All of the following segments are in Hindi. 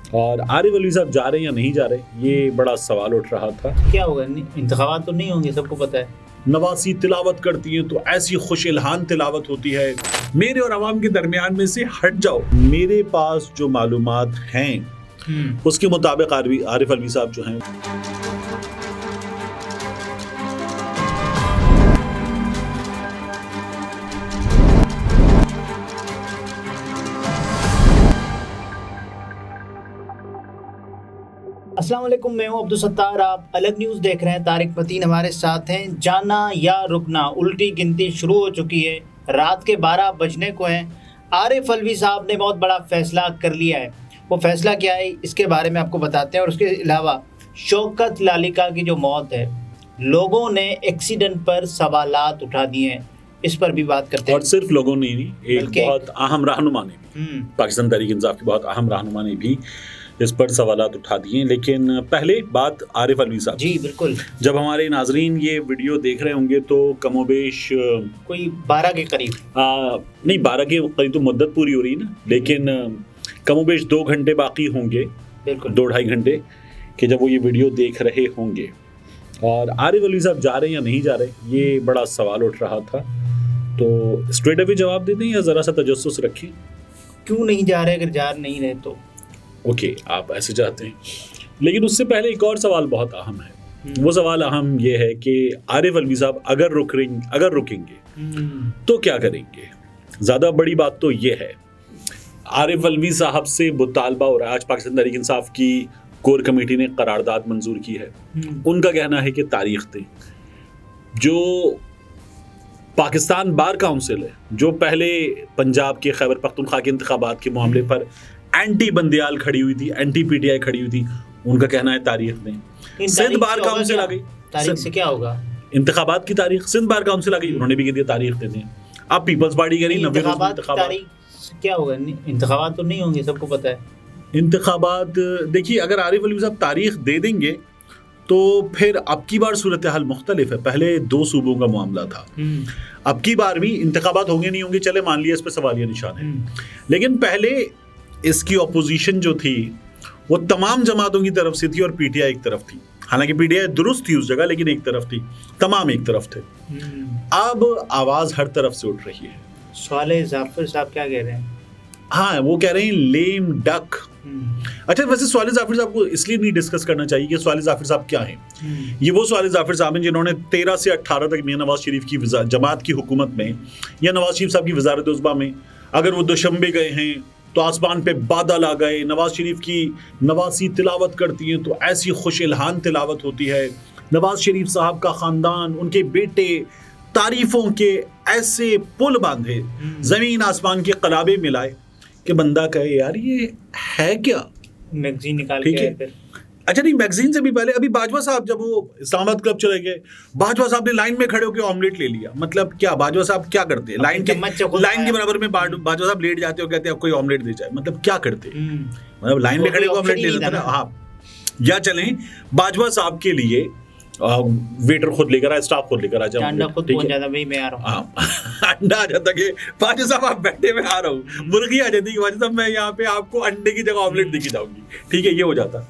और आरिफ अलवी साहब जा रहे हैं या नहीं जा रहे, ये बड़ा सवाल उठ रहा था। क्या होगा, इंतखाबात तो नहीं होंगे, सबको पता है। नवासी तिलावत करती है तो ऐसी खुश इल्हान तिलावत होती है, मेरे और आवाम के दरमियान में से हट जाओ। मेरे पास जो मालूमात हैं उसके मुताबिक आरिफ अलवी साहब जो हैं अस्सलाम वालेकुम, मैं हूं अब्दुल सत्तार। आप अलग न्यूज़ देख रहे हैं। तारिक मतीन हमारे साथ हैं। जाना या रुकना, उल्टी गिनती शुरू हो चुकी है। रात के 12 बजने को हैं। आरिफ अलवी साहब ने बहुत बड़ा फैसला कर लिया है। वो फैसला क्या है, इसके बारे में आपको बताते हैं। और उसके अलावा शौकत लालिका की जो मौत है, लोगों ने एक्सीडेंट पर सवालात उठा दिए हैं, इस पर भी बात करते हैं। और सिर्फ लोगों ने नहीं, एक बहुत अहम रहनुमा ने भी, पाकिस्तान तहरीक इंसाफ के बहुत अहम रहनुमा ने भी इस पर सवालात उठा दिए। लेकिन पहले बात आरिफ अलवी साहब। जी बिल्कुल। जब हमारे नाजरीन ये वीडियो देख रहे होंगे तो कमोबेश कोई 12 के करीब, नहीं 12 के करीब तो मुद्दत पूरी हो रही है ना, लेकिन कमोबेश 2 घंटे बाकी होंगे, 2-2.5 घंटे कि जब वो ये वीडियो देख रहे होंगे। और आरिफ अलवी साहब जा रहे हैं या नहीं जा रहे, ये बड़ा सवाल उठ रहा था। तो स्ट्रेट अवे जवाब दे दें या ज़रा सा तजस्सुस रखें? क्यों नहीं जा रहे? अगर जा नहीं रहे तो ओके, आप ऐसे चाहते हैं। लेकिन उससे पहले एक और सवाल बहुत अहम है। वो सवाल अहम ये है कि आरिफ अलवी साहब अगर रुकेंगे तो क्या करेंगे। ज़्यादा बड़ी बात तो ये है, आरिफ अलवी साहब से मुतालबा हो रहा है। आज पाकिस्तान तहरीक इंसाफ की कोर कमेटी ने करारदाद मंजूर की है। उनका कहना है कि तारीख दें। जो पाकिस्तान बार काउंसिल है, जो पहले पंजाब के खैबर पख्तूनख्वा के इंतखाबात के मामले पर एंटी बंदियाल खड़ी हुई थी, एंटी पीटीआई खड़ी हुई थी, उनका कहना है तारीख दें। सिंध बार काउंसिल आ गई, तारीख से क्या होगा? इंतखाबात की तारीख, सिंध बार काउंसिल आ गई, उन्होंने भी कह दिया तारीख दे दें। अब पीपल्स पार्टी कह रही 90 तारीख क्या होगा? इंतखाबात तो नहीं होंगे, सबको पता है। इंतखाबात देखिए, अगर आरिफ अलवी साहब तारीख दे देंगे तो फिर अब की बार सूरत हाल मुख्तलिफ है। पहले 2 सूबों का मामला था, अब की बार भी इंतखाबात होंगे नहीं होंगे, चले मान लिया इस पर सवालिया निशान है। लेकिन पहले इसकी अपोजिशन जो थी वो तमाम जमातों की तरफ से थी और पीटीआई एक तरफ थी। हालांकि पीटीआई दुरुस्त थी उस जगह, लेकिन एक तरफ थी, तमाम एक तरफ थे। अब आवाज हर तरफ से उठ रही है। स्वाले जाफर साहब क्या कह रहे हैं? हाँ, वो कह रहे हैं लेम डक। अच्छा, वैसे स्वाले जाफर साहब को इसलिए नहीं डिस्कस करना चाहिए कि स्वाले जाफर साहब क्या हैं। ये वो स्वाले जाफर साहब हैं जिन्होंने 13 से 18 तक मियां नवाज शरीफ की जमात की हुकूमत में या नवाज शरीफ साहब की वजारत उज़्मा में, अगर वो दुशंबे गए हैं तो आसमान पे बादल आ गए। नवाज शरीफ की नवासी तिलावत करती हैं तो ऐसी खुश इल्हान तिलावत होती है। नवाज शरीफ साहब का ख़ानदान, उनके बेटे तारीफ़ों के ऐसे पुल बांधे, ज़मीन आसमान के कलाबे मिलाए कि बंदा कहे यार ये है क्या। मैगजीन निकाल के आए फिर। अच्छा नहीं, मैगजीन से भी पहले अभी बाजवा साहब जब वो इस्लामाबाद क्लब चले गए, बाजवा साहब ने लाइन में खड़े होकर ऑमलेट ले लिया। मतलब क्या बाजवा साहब क्या करते हैं? लाइन के बराबर में बाजवा साहब लेट जाते हो, कहते हैं कोई ऑमलेट दे जाए। मतलब क्या करते हैं? मतलब लाइन में खड़े होकर ऑमलेट ले लेते ना। हाँ, या चलें बाजवा साहब के लिए वेटर खुद लेकर आए, स्टाफ खुद लेकर आ जाओ, अंडा खुद पहुंच जाता, भाई मैं आ रहा हूं। अंडा आ जाता कि बाजवा साहब आप बैठे, मैं आ रहा हूँ। मुर्गी आ जाती कि बाजवा साहब मैं यहाँ पे आपको अंडे की जगह ऑमलेट देके जाऊंगी। ठीक है, ये हो जाता।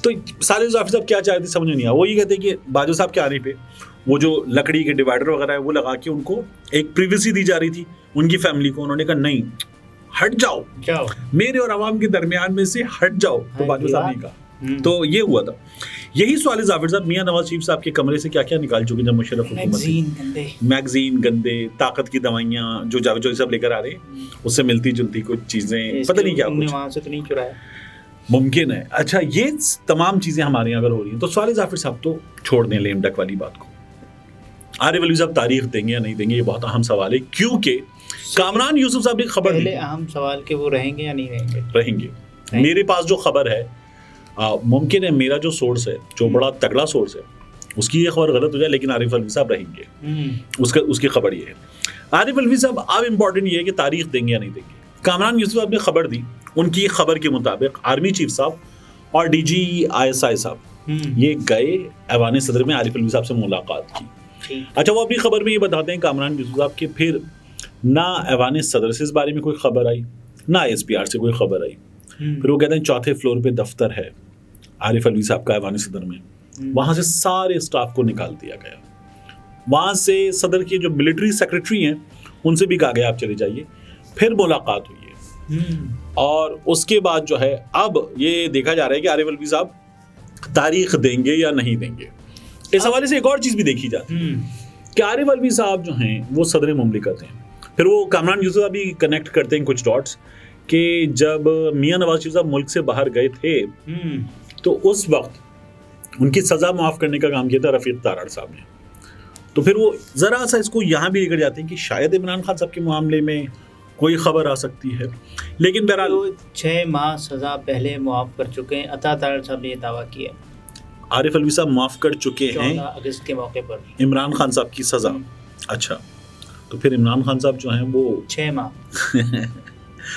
तो साले जाफर साहब क्या चाहते समझ नहीं आया। वो ये कहते हैं कि बाजवा साहब के आने पे वो जो लकड़ी के डिवाइडर वगैरह है वो लगा के उनको एक प्रिवेसी दी जा रही थी उनकी फैमिली को। उन्होंने कहा नहीं, हट जाओ, मेरे और आवाम के दरमियान में से हट जाओ। तो बाजवा साहब ने कहा, तो ये हुआ था। यही सवाल जाफर साहब मियां नवाज शरीफ साहब के कमरे से क्या क्या निकाल चुके जब मुशर्रफ हुकूमत, मैगजीन गंदे, ताकत की दवाइयाँ जो जावेद सब लेकर आ रहे, उससे मिलती जुलती कुछ चीज़ें, पता नहीं क्या कुछ वहाँ से तो नहीं चुराया, मुमकिन है। अच्छा, ये तमाम चीज़ें हमारे यहाँ अगर हो रही हैं तो स्वाले जाफर साहब तो छोड़ दें लेम डक वाली बात को। आरिफ अलवी साहब तारीख देंगे या नहीं देंगे, ये बहुत अहम सवाल है, क्योंकि कामरान यूसुफ साहब ने खबर दी। अहम सवाल कि वो रहेंगे या नहीं रहेंगे। रहेंगे। मेरे पास जो खबर है, मुमकिन है मेरा जो सोर्स है, जो बड़ा तगड़ा सोर्स है, उसकी ये खबर गलत हो जाए, लेकिन आरिफ अलवी साहब रहेंगे। उसकी खबर ये है। आरिफ अलवी साहब अब इम्पोर्टेंट ये है कि तारीख देंगे या नहीं देंगे। कामरान यूसुफ साहब ने खबर दी, उनकी खबर के मुताबिक आर्मी चीफ साहब और डीजी ISI साहब ये गए ऐवान सदर में आरिफ अलवी साहब से मुलाकात की। अच्छा, वो अपनी खबर में ये बताते हैं कामरान यूसुफ साहब के फिर ना ऐवान सदर से इस बारे में कोई खबर आई, ना SPR से कोई खबर आई। फिर वो कहते हैं चौथे फ्लोर पे दफ्तर है आरिफ अलवी साहब का ऐवान सदर में, वहां से सारे स्टाफ को निकाल दिया गया। वहां से सदर के जो मिलिट्री सेक्रेटरी हैं उनसे भी कहा गया आप चले जाइए। फिर मुलाकात हुई है और उसके बाद जो है अब ये देखा जा रहा है कि आरिफ अलवी साहब तारीख देंगे या नहीं देंगे। इस हवाले से एक और चीज भी देखी जाती है कि आरिफ अलवी साहब जो हैं वो सदर मुमलिकत हैं। फिर वो कामरान यूसुफ भी कनेक्ट करते हैं कुछ डॉट्स कि जब मियां नवाज शरीफ साहब मुल्क से बाहर गए थे तो उस वक्त उनकी सज़ा माफ़ करने का काम किया था रफ़ीक ताराड़ साहब ने। तो फिर वो ज़रा सा इसको यहाँ भी लेकर जाते हैं कि शायद इमरान खान साहब के मामले में कोई खबर आ सकती है, लेकिन बहरहाल तो 6 माह सज़ा पहले मुआफ़ कर चुके हैं। अता ताराड़ साहब ने ये दावा किया। आरिफ अलवी साहब माफ़ कर चुके हैं 14 अगस्त के मौके पर इमरान खान साहब की सज़ा। अच्छा, तो फिर इमरान खान साहब जो हैं वो 6 माह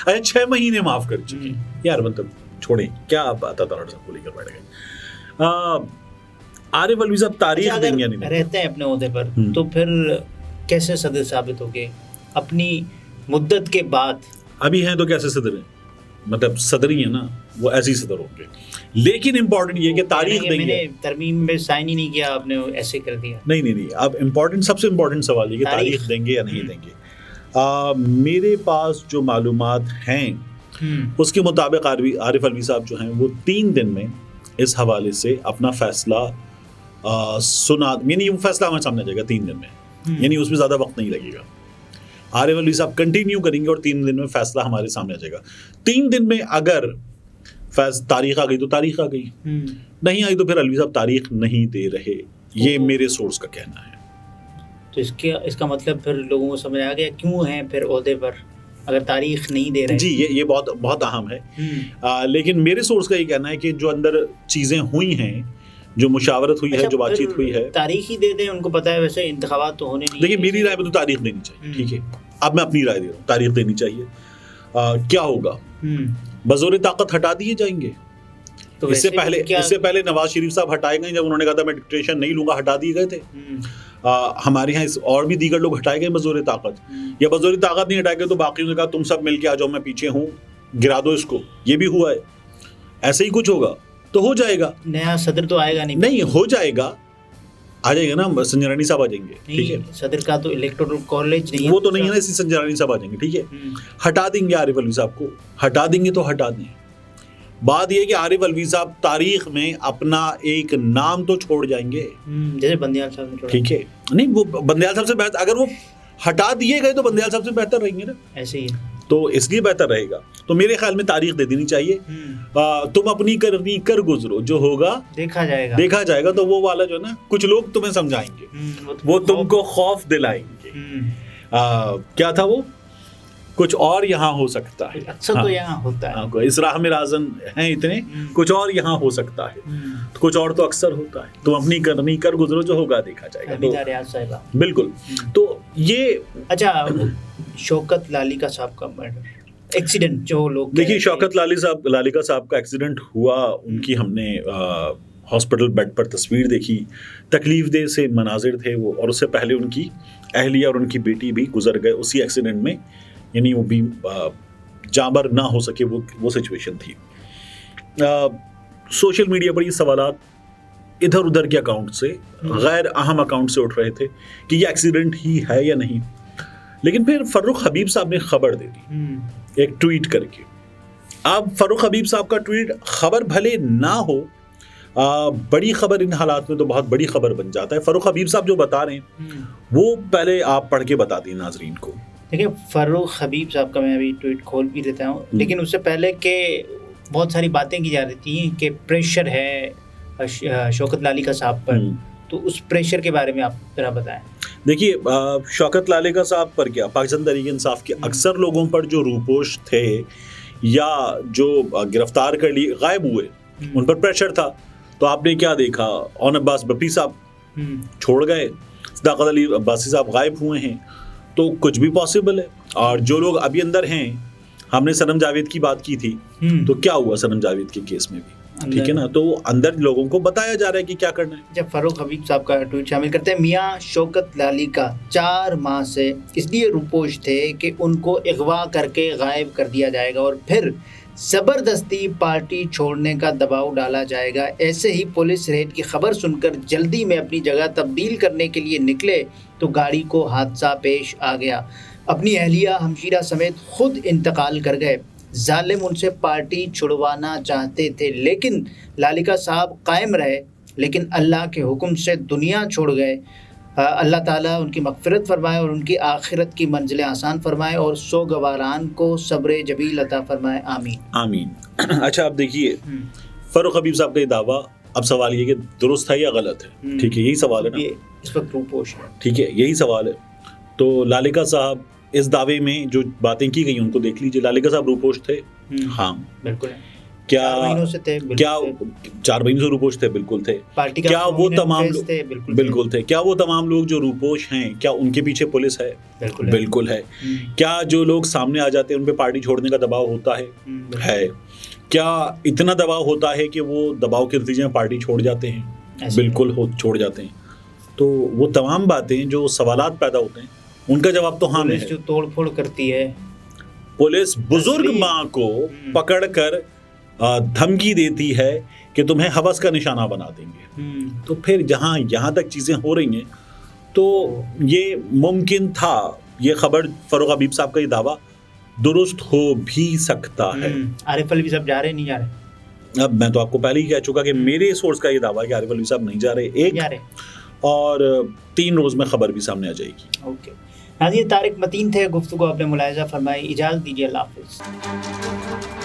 अरे 6 महीने माफ़ कर चुके हैं। यार मतलब छोड़ें, क्या आप अता ताराड़ साहब को लेकर बैठ गए। आरिफ अलवी साहब तारीख देंगे या नहीं रहते हैं अपने ओहदे पर, तो फिर कैसे सदर साबित होंगे अपनी मुद्दत के बाद? अभी हैं तो कैसे सदर हैं, मतलब सदर ही है ना, वो ऐसे ही सदर होंगे। लेकिन इम्पोर्टेंट ये कि तारीख देंगे। मैंने तरमीम में साइन ही नहीं किया, आपने ऐसे कर दिया। नहीं, अब इम्पोर्टेंट सबसे इम्पोर्टेंट सवाल ये कि तारीख देंगे या नहीं देंगे। मेरे पास जो मालूमात हैं उसके मुताबिक आरिफ अलवी साहब जो हैं वो 3 दिन में इस हवाले से अपना फैसला सुना, यानी वो फैसला हमारे सामने आ जाएगा 3 दिन में, यानी उसमें ज़्यादा वक्त नहीं लगेगा। आरिफ अलवी साहब कंटिन्यू करेंगे और 3 दिन में फैसला हमारे सामने आ जाएगा। 3 दिन में अगर तारीख आ गई तो तारीख आ गई, नहीं आई तो फिर अलवी साहब तारीख नहीं दे रहे, ये मेरे सोर्स का कहना है। तो इसका मतलब फिर लोगों को समझ आ गया क्यों है फिर ओहदे पर अगर तारीख नहीं दे रहे। जी, ये बहुत बहुत अहम है। लेकिन मेरे सोर्स का ये कहना है कि जो अंदर चीज़ें हुई हैं, जो मुशावरत हुई है, जो बातचीत हुई है, तारीख ही दे दें, उनको पता है वैसे इंतखाबात तो होने नहीं। देखिए मेरी राय में तो तारीख देनी चाहिए, ठीक है। अब मैं अपनी राय दे रहा हूँ, तारीख देनी चाहिए। क्या होगा, बज़ोर ताकत हटा दिए जाएंगे। तो इससे पहले नवाज शरीफ साहब हटाए गए, जब उन्होंने कहा था मैं डिक्टेशन नहीं लूंगा, हटा दिए गए थे। हमारे यहाँ और भी दीगर लोग हटाए गए बज़ोर ताकत, या बज़ोर ताकत नहीं हटाए गए तो बाकी ने कहा तुम सब मिलके आ जाओ, मैं पीछे हूँ, गिरा दो इसको। ये भी हुआ है। ऐसे ही कुछ होगा तो हो जाएगा। नया सदर तो आएगा नहीं हो जाएगा, आ जाएगा ना, संजय रानी साहब आ जाएंगे, ठीक है। सदर का तो इलेक्टोरल कॉलेज नहीं है, वो तो नहीं है ना, इसी संजय रानी साहब आ जाएंगे, ठीक है। हटा देंगे आरिफ अलवी साहब को, हटा देंगे तो हटा दें। बात यह है कि आरिफ अलवी साहब तारीख में अपना एक नाम तो छोड़ जाएंगे, जैसे बंदियाल साहब ने छोड़ा, ठीक है। नहीं, वो बंदियाल साहब से बेहतर, अगर वो हटा दिए गए तो बंदियाल साहब से बेहतर रहेंगे ना, ऐसे ही। तो इसलिए बेहतर रहेगा। तो मेरे ख्याल में तारीख दे देनी चाहिए। तुम अपनी करनी कर गुजरो, जो होगा देखा जाएगा। तो वो वाला जो ना, कुछ लोग तुम्हें समझाएंगे, वो तुमको खौफ दिलाएंगे। क्या था वो, कुछ और यहाँ हो सकता है, अक्सर तो यहाँ होता है। इस राह में राज़न हैं इतने, कुछ और यहाँ हो सकता है, कुछ और तो अक्सर होता है। तुम अपनी करनी कर गुजरो, जो होगा देखा जाएगा। तो बिल्कुल। तो ये अच्छा, शौकत लालिका साहब का मर्डर एक्सीडेंट, जो लोग देखिए, शौकत लालिका साहब का एक्सीडेंट हुआ, उनकी हमने हॉस्पिटल बेड पर तस्वीर देखी, तकलीफ दे से मनाजिर थे वो। और उससे पहले उनकी अहलिया और उनकी बेटी भी गुजर गए उसी एक्सीडेंट में, यानी वो भी जाबर ना हो सके, वो सिचुएशन थी। सोशल मीडिया पर ये सवालात इधर उधर के अकाउंट से, गैर अहम अकाउंट से उठ रहे थे कि ये एक्सीडेंट ही है या नहीं। लेकिन फिर फर्रुख हबीब साहब ने खबर दे दी एक ट्वीट करके। अब फर्रुख हबीब साहब का ट्वीट खबर भले ना हो, बड़ी खबर इन हालात में तो बहुत बड़ी खबर बन जाता है। फर्रुख हबीब साहब जो बता रहे हैं वो पहले आप पढ़ के बता दें नाजरीन को। देखिए, फर्रुख हबीब साहब का मैं अभी ट्वीट खोल भी देता हूँ, लेकिन उससे पहले के बहुत सारी बातें की जा रही थी कि प्रेशर है शौकत लालिका साहब पर, तो उस प्रेशर के बारे में आप जरा बताएं। देखिए, शौकत लालिका साहब पर क्या, पाकिस्तान तहरीक इंसाफ के अक्सर लोगों पर जो रूपोश थे या जो गिरफ्तार कर लिए गायब हुए, उन पर प्रेशर था। तो आपने क्या देखा, ओन अब्बास बप्पी साहब छोड़ गए, सदाकत अली अब्बासी साहब गायब हुए हैं, तो कुछ भी पॉसिबल है। और जो लोग अभी अंदर हैं, हमने सनम जावेद की बात की थी, तो क्या हुआ सनम जावेद के केस में भी, ठीक है ना। तो अंदर लोगों को बताया जा रहा है कि क्या करना है। जब फर्रुख हबीब साहब का ट्वीट शामिल करते हैं, मियां शौकत लालिका 4 माह से इसलिए रूपोश थे कि उनको अगवा करके गायब कर दिया जाएगा और फिर जबरदस्ती पार्टी छोड़ने का दबाव डाला जाएगा। ऐसे ही पुलिस रेड की खबर सुनकर जल्दी में अपनी जगह तब्दील करने के लिए निकले तो गाड़ी को हादसा पेश आ गया। अपनी अहलिया हमशीरा समेत खुद इंतकाल कर गए। जालिम उनसे पार्टी छुड़वाना चाहते थे लेकिन लालिका साहब कायम रहे, लेकिन अल्लाह के हुक्म से दुनिया छोड़ गए। अल्लाह ताला उनकी मग़फ़िरत फरमाए और उनकी आखिरत की मंजिलें आसान फरमाए और सोगवारान को सब्र जमील अता फरमाए। आमीन आमीन। अच्छा, अब देखिए फ़ारूक हबीब साहब का ये दावा, अब सवाल ये कि दुरुस्त है या गलत है। ठीक है, यही सवाल है ना, इस वक्त रूपोश है। ठीक है, यही सवाल है। तो लालिका साहब इस दावे में जो बातें की गई उनको देख लीजिए। लालिका साहब रूपोश थे, हाँ बिल्कुल। क्या 4 महीनों से थे? क्या 4 महीनों से रूपोश थे? बिल्कुल थे। पार्टी का क्या वो तमाम लोग थे? बिल्कुल थे। क्या वो तमाम लोग जो रूपोश हैं, क्या उनके पीछे पुलिस है? बिल्कुल है। क्या जो लोग सामने आ जाते हैं उन पे पार्टी छोड़ने का दबाव होता है? क्या इतना दबाव होता है कि वो दबाव के नतीजे में पार्टी छोड़ जाते हैं? बिल्कुल छोड़ जाते हैं। तो वो तमाम बातें जो सवालात पैदा होते हैं उनका जवाब तो हाँ में है। जो तोड़ फोड़ करती है पुलिस, बुजुर्ग माँ को पकड़कर धमकी देती है कि तुम्हें हवस का निशाना बना देंगे। तो फिर जहाँ यहाँ तक चीज़ें हो रही हैं तो ये मुमकिन था, ये खबर फ़ारूक हबीब साहब का ये दावा दुरुस्त हो भी सकता है। आरिफ अलवी साहब जा रहे नहीं जा रहे? अब मैं तो आपको पहले ही कह चुका कि मेरे सोर्स का ये दावा है कि आरिफ अलवी साहब नहीं जा रहे, एक और 3 रोज़ में खबर भी सामने आ जाएगी। ओके नाज़रीन, तारिक मतीन थे, गुफ्तगू आपने मुलाहिज़ा फरमाई। इजाज़त दीजिए, अल्लाह हाफ़िज़।